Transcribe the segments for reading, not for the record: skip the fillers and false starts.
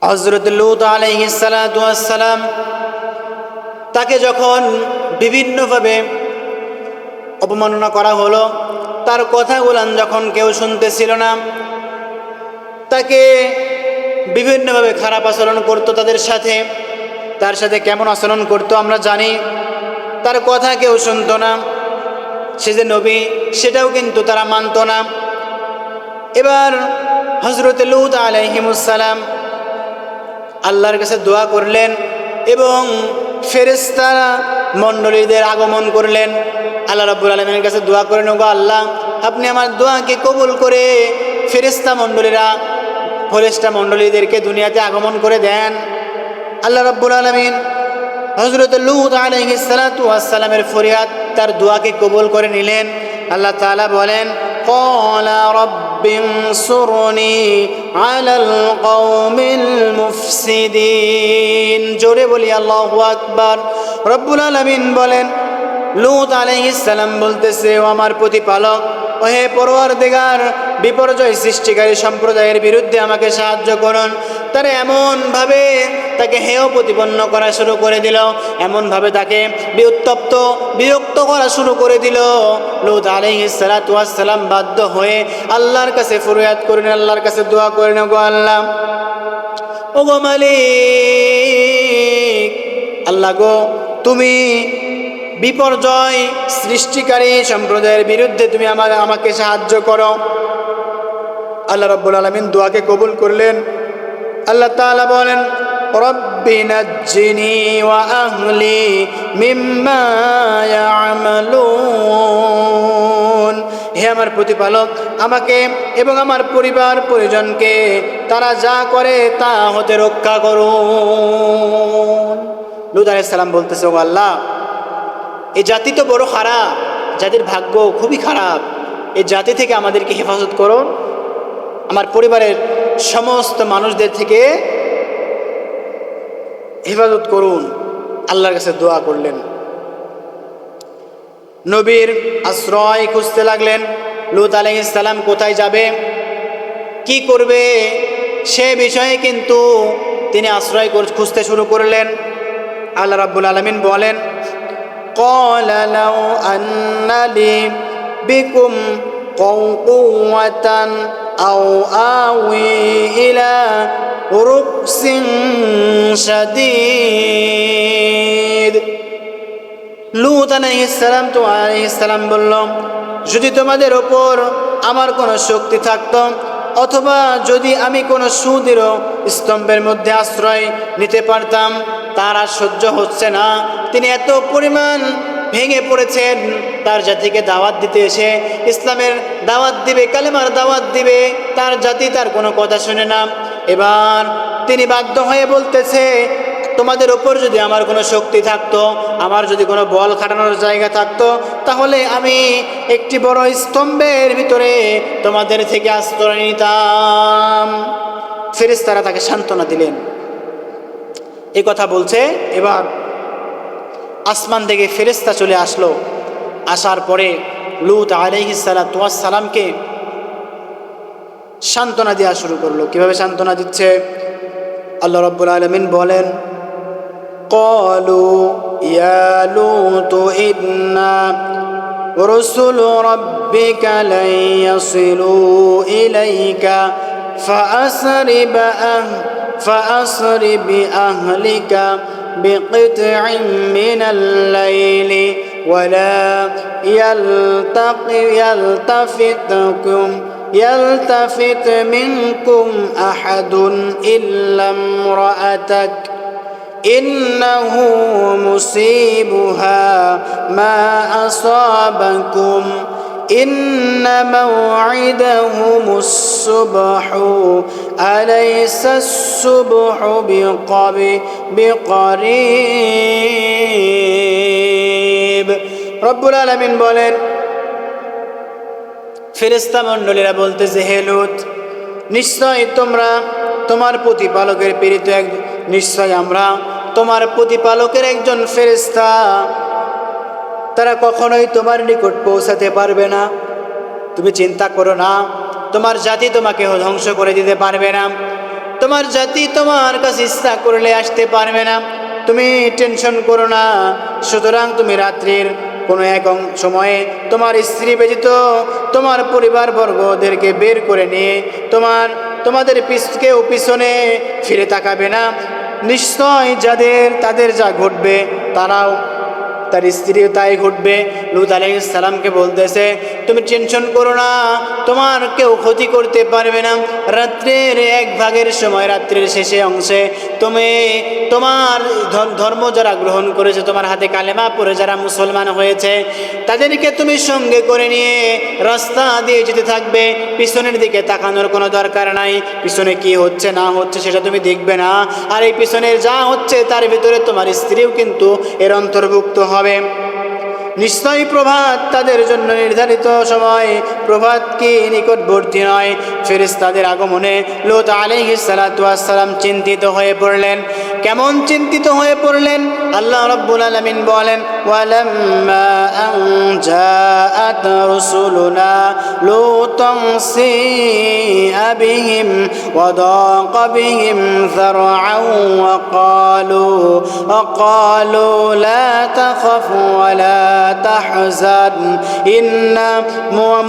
হযরত লূত আলাইহিস সালাতু ওয়াস সালাম তাকে যখন বিভিন্নভাবে অপমাননা করা হলো, তার কথাগুলো যখন কেউ শুনতেছিল না, তাকে বিভিন্নভাবে খারাপ আচরণ করত তার সাথে কেমন আচরণ করত আমরা জানি। তার কথা কেউ শুনতো না, সে যে নবী সেটাও কিন্তু তারা মানত না। এবার হযরত লূত আলাইহিস সালাম আল্লাহর কাছে দোয়া করলেন এবং ফেরেশতা মণ্ডলীদের আগমন করলেন। আল্লাহ রাব্বুল আলামিনের কাছে দোয়া করেন, ওগো আল্লাহ, আপনি আমার দোয়াকে কবুল করে ফেরেশতা মণ্ডলীদেরকে দুনিয়াতে আগমন করে দেন। আল্লাহ রাব্বুল আলামিন হযরত লূত আলাইহিস সালাতু ওয়াস সালামের ফরিয়াদ, তার দোয়াকে কবুল করে নিলেন। আল্লাহ তাআলা বলেন, ক্বালা রাব্বিনসুরনি আলাল কওমিল মুফসিদিন। জোরে বলি আল্লাহু আকবার। রব্বুল আলামিন বলেন, লূত আলাইহিস সালাম বলতেছে, ও আমার প্রতিপালক, ও হে পরওয়ারদিগার, বিপর্যয় সৃষ্টিকারী সম্প্রদায়ের বিরুদ্ধে আমাকে সাহায্য করুন। তারা এমনভাবে তাকে হেয় প্রতিপন্ন করা শুরু করে দিল, এমনভাবে তাকে বিরক্ত করা শুরু করে দিল। লূত আলাইহিস সালাতু ওয়াস সালাম বাধ্য হয়ে আল্লাহর কাছে ফরিয়াদ করেন, আল্লাহর কাছে দোয়া করেন, ওগো আল্লাহ, ওগো মালিক, আল্লাহ গো, তুমি বিপর্যয় সৃষ্টিকারী সম্প্রদায়ের বিরুদ্ধে তুমি আমাকে সাহায্য করো। আল্লাহ রাব্বুল আলামিন দোয়াকে কবুল করলেন। আল্লাহ তাআলা বলেন, রব্বি নাজ্জিনি ওয়া আহলি মিম্মা ইয়ামালুন। হে আমার প্রতিপালক, আমাকে এবং আমার পরিবার পরিজনকে তারা যা করে তা হতে রক্ষা করুন। লূত আলাইহিস সালাম বলতেছে, ও আল্লাহ, এই জাতি তো বড় খারাপ, জাতির ভাগ্য খুবই খারাপ, এই জাতি থেকে আমাদেরকে হেফাজত করুন, আমার পরিবারের সমস্ত মানুষদের থেকে হেফাজত করুন। আল্লাহর কাছে দোয়া করলেন, নবীর আশ্রয় খুঁজতে লাগলেন। লূত আলাইহিস সালাম কোথায় যাবে, কি করবে, সে বিষয়ে কিন্তু তিনি আশ্রয় খুঁজতে শুরু করলেন। আল্লাহ রাব্বুল আলামিন বলেন, ক্বালা লাউ আন্না লি বিকুম কুওয়াতান আও আওয়ি ইলা রুকসিন শাদীদ। লূত আলাইহিস সালাম বলল, যদি তোমাদের ওপর আমার কোনো শক্তি থাকতো, অথবা যদি আমি কোনো সুদৃঢ় স্তম্ভের মধ্যে আশ্রয় নিতে পারতাম, তার আর সহ্য হচ্ছে না। তিনি এত পরিমাণ ভেঙে পড়েছেন, তার জাতিকে দাওয়াত দিতে এসে ইসলামের দাওয়াত দিবে, কালেমার দাওয়াত দিবে, তার জাতি তার কোনো কথা শুনে না। এবার তিনি বাধ্য হয়ে বলতেছে, তোমাদের ওপর যদি আমার কোনো শক্তি থাকতো, আমার যদি কোনো বল খাটানোর জায়গা থাকতো, তাহলে আমি একটি বড় স্তম্ভের ভিতরে তোমাদের থেকে আশ্রয় নিতাম। ফেরেশতারা তাকে সান্ত্বনা দিলেন। এই কথা বলছে, এবার আসমান থেকে ফেরেশতা চলে আসলো। আসার পরে লূত আলাইহিস সালাতু ওয়াস সালামকে সান্ত্বনা দেওয়া শুরু করলো। কিভাবে সান্ত্বনা দিচ্ছে? আল্লাহ রাব্বুল আলামিন বলেন, ক্বালু ইয়া লূত ইন্না রুসুলু রাব্বিকা লা ইয়াসিলু ইলাইকা ফাআসরি বিআহলিকা বিকিত'ইন মিনাল লাইলি ওয়ালা يلتفت منكم أحد إلا امرأتك إنه مصيبها ما أصابكم إن موعدهم الصبح أليس الصبح بقريب। رب العالمين বলেন, ফেরেশতা মণ্ডলীরা বলতেছে, হে লূত, নিশ্চয় তোমরা তোমার প্রতিপালকের প্রেরিত নিশ্চয় আমরা তোমার প্রতিপালকের একজন ফেরেশতা, তারা কখনোই তোমার নিকট পৌঁছাতে পারবে না। তুমি চিন্তা করো না, তোমার জাতি তোমাকে ধ্বংস করে দিতে পারবে না। তোমার জাতি তোমার কাছে ইচ্ছা করলে আসতে পারবে না, তুমি টেনশন করো না। সুতরাং তুমি রাত্রির কোনো এক সময়ে তোমার স্ত্রী ব্যতীত তোমার পরিবারবর্গদেরকে বের করে নিয়ে তোমাদের পিছনে ফিরে তাকাবে না। নিশ্চয় তাদের যা ঘটবে তার স্ত্রীও তাই ঘটবে। লূত আলাইহিস সালামকে বলতেছে, তুমি টেনশন করো না, তোমার কেউ ক্ষতি করতে পারবে না। রাত্রের এক ভাগের সময়, রাত্রের শেষে অংশে তোমার ধর্ম যারা গ্রহণ করেছে, তোমার হাতে কালেমা পড়ে যারা মুসলমান হয়েছে, তাদেরকে তুমি সঙ্গে করে নিয়ে রাস্তা দিয়ে যেতে থাকবে। পিছনের দিকে তাকানোর কোনো দরকার নাই। পিছনে কি হচ্ছে না হচ্ছে সেটা তুমি দেখবে না। আর এই পিছনের যা হচ্ছে তার ভিতরে তোমার স্ত্রীও কিন্তু এর অন্তর্ভুক্ত হবে। নিশ্চয়ই প্রভাত তাদের জন্য নির্ধারিত সময়, প্রভাত কি নিকটবর্তী নয়। ফেরেশতাদের আগমনে লূত আলাইহিস সালাতু ওয়াস সালাম চিন্তিত হয়ে পড়লেন। কেমন চিন্তিত হয়ে পড়লেন? আল্লাহ রাব্বুল আলামিন বলেন, ওয়ালাম্মা আন জাআত রুসুলুনা লূতান সিআ বিহিম ওয়া দাqa বিহিম যারআন ওয়া ক্বালু লা তাখাফ ওয়া লা تحزن إنا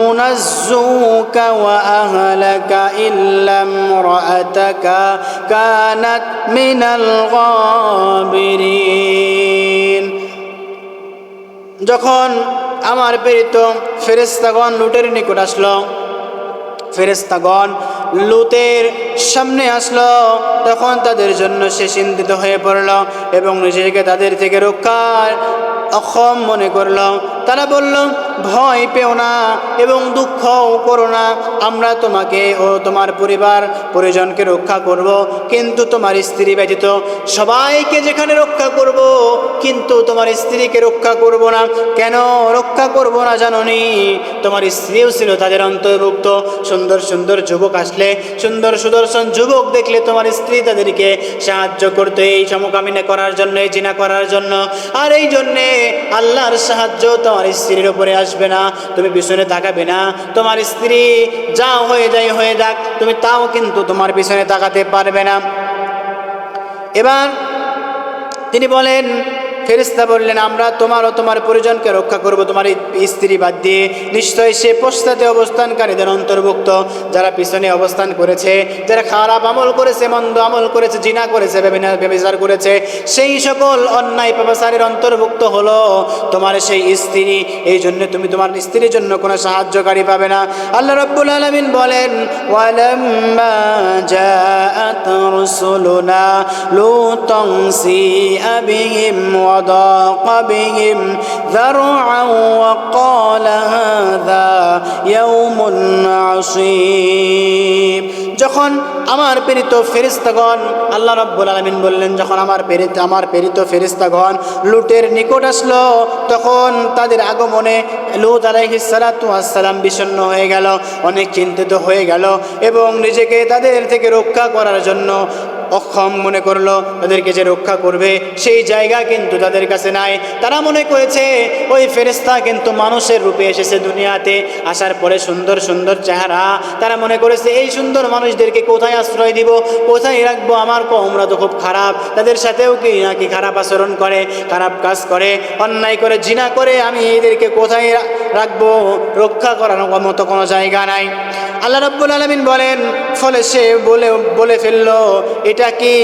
منزوك وأهلك إلا امرأتك كانت من الغابرين। যখন আমার প্রেরিত ফেরেশতাগণ লূতের নিকট আসলো, ফেরেশতাগণ লূতের সামনে আসলো, তখন তাদের জন্য সে চিন্তিত হয়ে পড়ল এবং নিজেকে তাদের থেকে রক্ষার অক্ষম মনে করল। তারা বলল, ভয় পেও না এবং দুঃখও করো না, আমরা তোমাকে ও তোমার পরিজনকে রক্ষা করব, কিন্তু তোমার স্ত্রী ব্যতীত সবাইকে যেখানে রক্ষা করব, কিন্তু তোমার স্ত্রীকে রক্ষা করব না। কেন রক্ষা করব না জানোনি? তোমার স্ত্রীও ছিল তাদের অন্তর্ভুক্ত। সুন্দর সুন্দর যুবক আসলে, সুন্দর সুদর্শন যুবক দেখলে তোমার স্ত্রী তাদেরকে সাহায্য করতো এই সমকামিনা করার জন্য, এই জিনা করার জন্য। আর এই জন্যে আল্লাহর সাহায্য তোমার স্ত্রীর উপরে আসবে না। তুমি পিছনে তাকাবে না, তোমার স্ত্রী যা হয়ে যাক, তুমি তাও কিন্তু তোমার পিছনে তাকাতে পারবে না। এবার তিনি বলেন, ফেরেশতা বললেন, আমরা তোমার ও তোমার পরিজনকে রক্ষা করব তোমার স্ত্রী বাদ দিয়ে। নিশ্চয় সে পশ্চাতে অবস্থানকারীদের অন্তর্ভুক্ত, যারা পিছনে অবস্থান করেছে, যারা খারাপ আমল করেছে, মন্দ আমল করেছে, জিনা করেছে, ব্যভিচার করেছে, সেই সকল অন্যায় পাপাচারের অন্তর্ভুক্ত হলো তোমার সেই স্ত্রী। এই জন্য তুমি তোমার স্ত্রীর জন্য কোনো সাহায্যকারী পাবে না। আল্লাহ রাব্বুল আলামিন বলেন, ওয়ালাম্মা জাআত রুসুলুনা লূতান সিআ বিহিম وضاق بهم ذرعا وقال هذا يوم عصيب। যখন আমার প্রেরিত ফেরেশতাগণ, আল্লাহ রাব্বুল আলামিন বললেন, যখন আমার প্রেরিত ফেরেশতাগণ লূতের নিকট আসলো, তখন তাদের আগমনে লূত আলাইহিস সালাতু ওয়াস সালাম বিষণ্ণ হয়ে গেল, অনেক চিন্তিত হয়ে গেল এবং নিজেকে তাদের থেকে রক্ষা করার জন্য অক্ষম মনে করলো। তাদেরকে যে রক্ষা করবে সেই জায়গা কিন্তু তাদের কাছে নাই। তারা মনে করেছে ওই ফেরেশতা কিন্তু মানুষের রূপে এসেছে দুনিয়াতে, আসার পরে সুন্দর সুন্দর চেহারা। তারা মনে করেছে এই সুন্দর মানুষদেরকে কোথায় আশ্রয় দিব, কোথায় রাখবো? আমার কওমরা তো খুব খারাপ, তাদের সাথেও কি নাকি খারাপ আচরণ করে, খারাপ কাজ করে, অন্যায় করে, জিনা করে, আমি এদেরকে কোথায় রাখবো? রক্ষা করার মতো কোনো জায়গা নাই। আল্লাহ রাব্বুল আলামিন বলেন, ফলে সে বলে ফেলল, এটা কি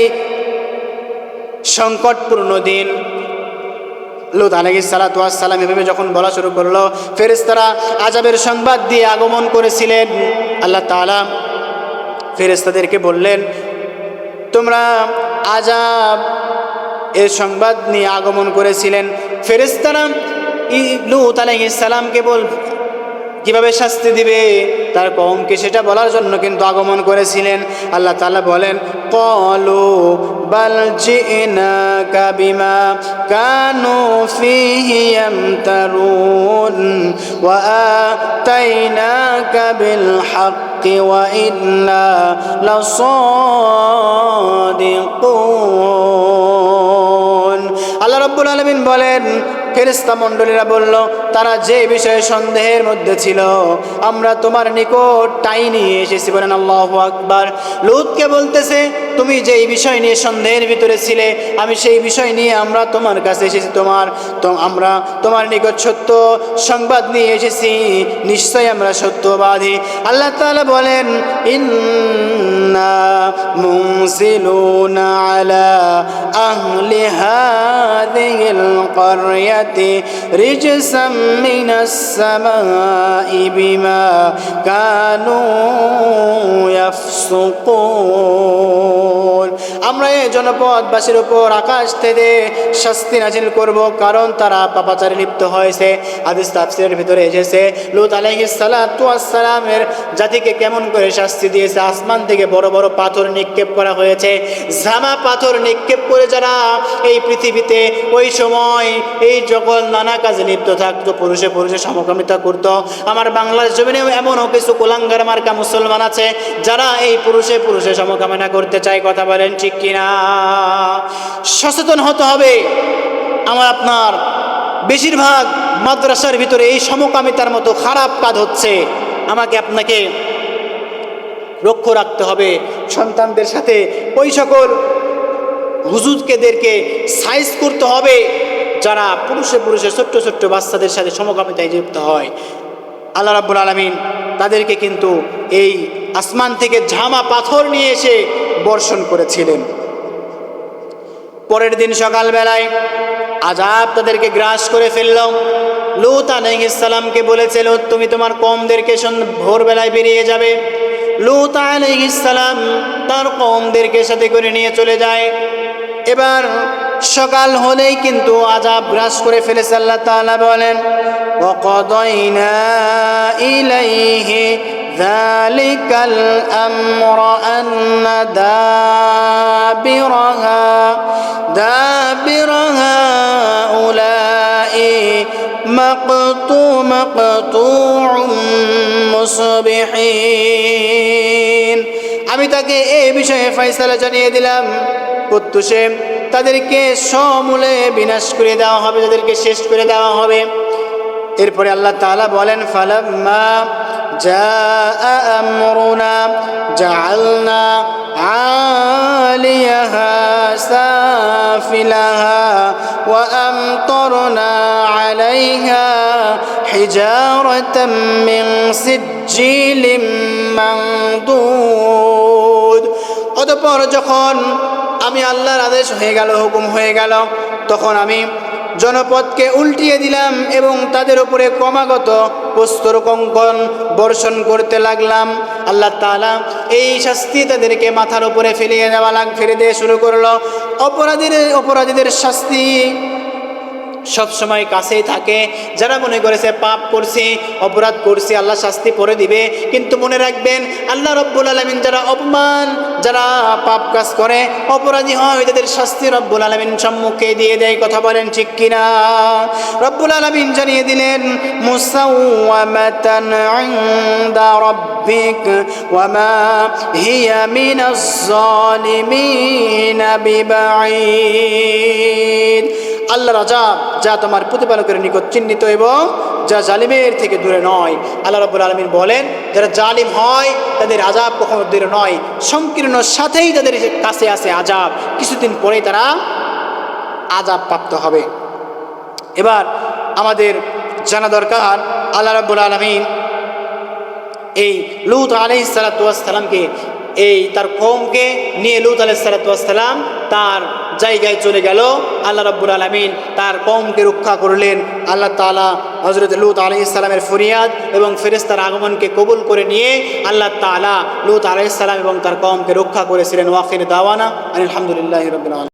সংকটপূর্ণ দিন। লূত আলাইহিস সালাতু ওয়াস সালাম এভাবে যখন বলা শুরু করলো, ফেরেশতারা আযাবের সংবাদ দিয়ে আগমন করেছিলেন। আল্লাহ তাআলা ফেরেশতাদেরকে বললেন, তোমরা আযাব এর সংবাদ নিয়ে আগমন করেছিলেন। ফেরেশতারা লূত আলাইহিস সালামকে কিভাবে শাস্তি দিবে তার কওমকে সেটা বলার জন্য কিন্তু আগমন করেছিলেন। আল্লাহ তাআলা বলেন, ক্বালু বাল জিনাকা বিমা কানু ফীহি ইয়ামতারুন ওয়া আতাইনাকা বিল হাক্কি ওয়া ইন্না লাসাদিকুন। আল্লাহ রাব্বুল আলামিন বলেন, ফেরেশতা মণ্ডলীরা বলল, তারা যে বিষয়ে সন্দেহের মধ্যে ছিল আমরা তোমার নিকট তাই নিয়ে এসেছি। বলেন আল্লাহু আকবার। লূতকে বলতেছে, তুমি যেই বিষয় নিয়ে সন্দেহের ভিতরে ছিলে আমি সেই বিষয় নিয়ে আমরা তোমার কাছে এসেছি, আমরা তোমার নিকট সত্য সংবাদ নিয়ে এসেছি, নিশ্চয় আমরা সত্যবাদী। আল্লাহ তাআলা বলেন, ইন্না মুনজিলুনা আলা আহলি হাযিহিল ক্বরয়াতি রিজসাম মিনাস সামাই বিমা কানু ইয়াফসুকুন। আমরা এই জনপদবাসীর উপর আকাশ থেকে শাস্তি নাজিল করব, কারণ তারা পাপাচারে লিপ্ত হয়েছে। হাদিস তাফসীরের ভিতরে এসেছে লূত আলাইহিস সালাতু ওয়াস সালামের জাতিকে কেমন করে শাস্তি দিয়েছে। আসমান থেকে বড় বড় পাথর নিক্ষেপ করা হয়েছে। জামা পাথর নিক্ষেপ করে যারা এই পৃথিবীতে ওই সময় এই জগৎ নানা কাজে লিপ্ত থাকতো, পুরুষে পুরুষে সমকামিতা করত। আমার বাংলার জমিনেও এমনও কিছু কুলাঙ্গার মার্কা মুসলমান আছে যারা এই পুরুষে পুরুষে সমকামনা করতে চায়। কথা বলেন ঠিক কিনা? সচেতন হতে হবে। আমার আপনার বেশিরভাগ মাদ্রাসার ভিতরে এই সমকামিতার মতো খারাপ কাজ হচ্ছে। আমাকে আপনাকে লক্ষ্য রাখতে হবে। সন্তানদের সাথে ওই সকল হুজুরকেদেরকে সাইজ করতে হবে যারা পুরুষে পুরুষে ছোট্ট ছোট্ট বাচ্চাদের সাথে সমকামিতায় যুক্ত হয়। আল্লাহ রাব্বুল আলামিন তাদেরকে কিন্তু এই আসমান থেকে ঝামা পাথর নিয়ে এসে বর্ষণ করেছিলেন। পরের দিন সকালবেলায় আযাব তাদেরকে গ্রাস করে ফেলল। লূত আলাইহিস সালামকে বলেছিল, তুমি তোমার কওমদেরকে ভোরবেলায় বেরিয়ে যাবে। লূত আলাইহিস সালাম তার কওমদেরকে সাথে করে নিয়ে চলে যায়। এবার সকাল হলেই কিন্তু আযাব গ্রাস করে ফেলেছে। আল্লাহ তাআলা বলেন, ওয়াকাদাইনা ইলাইহি যালিকাল আমরা আন্না দাবিরা হাউলাই মাকতুউম মুসবিহিন। আমি তাকে এই বিষয়ে ফয়সালা জানিয়ে দিলাম, প্রত্যুষে তাদেরকে সমূলে বিনাশ করে দেওয়া হবে, তাদেরকে শেষ করে দেওয়া হবে। এরপরে আল্লাহ তাআলা বলেন, ফালাম্মা জাআ আমরুনা জাআলনা আলিয়াহা সাফিলাহা ওয়া আমতারনা আলাইহা হিজারাতাম মিন সিজ্জিলিম মানদুদ। অতঃপর যখন আমি আল্লাহর আদেশ হয়ে গেল, হুকুম হয়ে গেল, তখন আমি জনপদকে উল্টিয়ে দিলাম এবং তাদের উপরে ক্রমাগত প্রস্তর কঙ্কন বর্ষণ করতে লাগলাম। আল্লাহ তাআলা এই শাস্তি তাদেরকে মাথার উপরে ফেলে দিয়ে শুরু করলো। অপরাধীদের শাস্তি সবসময় কাছেই থাকে। যারা মনে করেছে পাপ করছি, অপরাধ করছি, আল্লাহ শাস্তি পরে দিবে, কিন্তু মনে রাখবেন আল্লাহ রব্বুল আলামিন যারা পাপ কাজ করে, অপরাধী হয়, তাদের শাস্তি রব্বুল আলামিন সম্মুখে দিয়ে দেয়। কথা বলেন ঠিক কিনা? রব্বুল আলামিন জানিয়ে দিলেন, মুসাওয়ামাতান ইনদা রাব্বিক ওয়া মা হিয়া মিনাজ জালিমিন বিবাঈদ। আল্লাহর আযাব যা তোমার প্রতিপালকের নিকট চিহ্নিত এবং যা জালিমের থেকে দূরে নয়। আল্লাহ রাব্বুল আলামিন বলেন, যারা জালিম হয় তাদের আযাব কখনো দূরে নয়, সংকীর্ণ সাথেই তাদের কাছে আসে আযাব, কিছুদিন পরেই তারা আযাব প্রাপ্ত হবে। এবার আমাদের জানা দরকার, আল্লাহ রাব্বুল আলামিন এই লূত আলাইহিস সালাতু ওয়াস সালামকে তার কওমকে নিয়ে লূত আলাইহিস সালাতু ওয়াস সালাম তার জায়গায় চলে গেল। আল্লাহ রাব্বুল আলামিন তার কওমকে রক্ষা করলেন। আল্লাহ তাআলা হযরত লূত আলাইহিস সালামের ফরিয়াদ এবং ফেরেশতার আগমনকে কবুল করে নিয়ে আল্লাহ তাআলা লূত আলাইহিস সালাম এবং তার কওমকে রক্ষা করেছিলেন। ওয়াখির দাওয়ানা আলহামদুলিল্লাহি রাব্বিল আলামিন।